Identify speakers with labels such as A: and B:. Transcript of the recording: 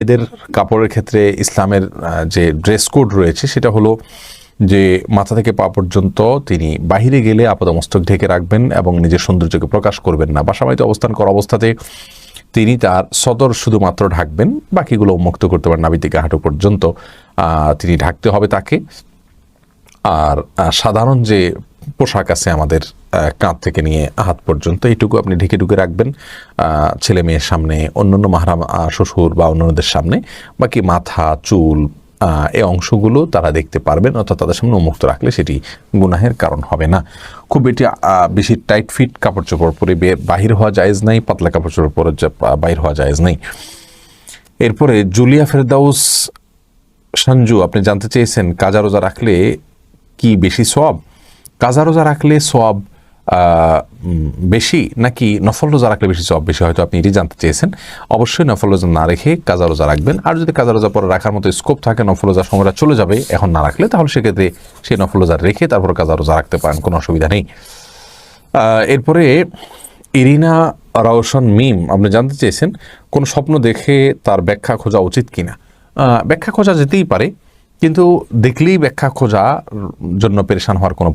A: এদের কাপড়ের ক্ষেত্রে ইসলামের যে ড্রেস কোড রয়েছে সেটা হলো যে মাথা থেকে পা পর্যন্ত তিনি বাহিরে গেলে আপাদমস্তক ঢেকে রাখবেন এবং নিজের সৌন্দর্যকে প্রকাশ করবেন না। বাসাবাড়িতে অবস্থান করা অবস্থাতে তিনি তার সদর শুধুমাত্র ঢাকবেন, বাকিগুলো উন্মুক্ত করতে পারেন, নাভি থেকে হাঁটু পর্যন্ত তিনি ঢাকতে হবে তাকে। আর সাধারণ যে পোশাক আছে আমাদের কাঁধ থেকে নিয়ে হাত পর্যন্ত, এইটুকু আপনি ঢেকে ঢুকে রাখবেন ছেলে মেয়ের সামনে, অন্যান্য মাহরাম শ্বশুর বা অন্যান্যদের সামনে। বাকি মাথা, চুল, এই অংশগুলো তারা দেখতে পারবেন, অর্থাৎ তাদের সামনে উন্মুক্ত রাখলে সেটি গুনাহের কারণ হবে না। খুব বেশি টাইট ফিট কাপড় চোপড় পরে বাহির হওয়া জায়েজ নাই, পাতলা কাপড় চোপড় পরে বাহির হওয়া জায়েজ নাই। এরপরে জুলিয়া ফেরদাউস সঞ্জু আপনি জানতে চেয়েছেন কাজা রোজা রাখলে কি বেশি সওয়াব? কাজা রোজা রাখলে সওয়াব বেশি নাকি নফল রোজা রাখলে বেশি সওয়াব বেশি, হয়তো আপনি এটি জানতে চেয়েছেন। অবশ্যই নফল রোজা না রেখে কাজা রোজা রাখবেন। আর যদি কাজা রোজা পরে রাখার মতো স্কোপ থাকে, নফল রোজার সময়টা চলে যাবে এখন না রাখলে, তাহলে সেক্ষেত্রে সেই নফল রোজা রেখে তারপর কাজা রোজা রাখতে পারেন, কোনো অসুবিধা নেই। এরপরে ইরিনা রওশন মিম আপনি জানতে চেয়েছেন কোন স্বপ্ন দেখে তার ব্যাখ্যা খোঁজা উচিত কিনা। ব্যাখ্যা খোঁজা যেতেই পারে, কিন্তু দেখলেই ব্যাখ্যা খোঁজার জন্য পেরেশান হওয়ার কোনো